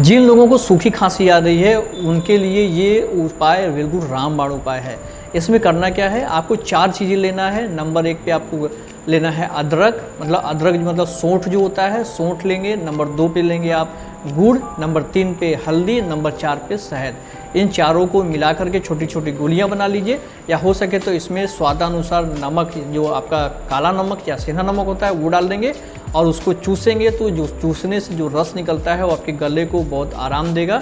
जिन लोगों को सूखी खांसी आ रही है उनके लिए ये उपाय बिल्कुल रामबाण उपाय है। इसमें करना क्या है, आपको 4 चीज़ें लेना है। नंबर 1 पे आपको लेना है अदरक, मतलब सौंठ जो होता है, सौंठ लेंगे। नंबर 2 पे लेंगे आप गुड़, नंबर 3 पे हल्दी, नंबर 4 पे शहद। इन चारों को मिला करके छोटी छोटी गोलियां बना लीजिए, या हो सके तो इसमें स्वादानुसार नमक, जो आपका काला नमक या सेंधा नमक होता है, वो डाल देंगे और उसको चूसेंगे। तो जो चूसने से जो रस निकलता है वो आपके गले को बहुत आराम देगा।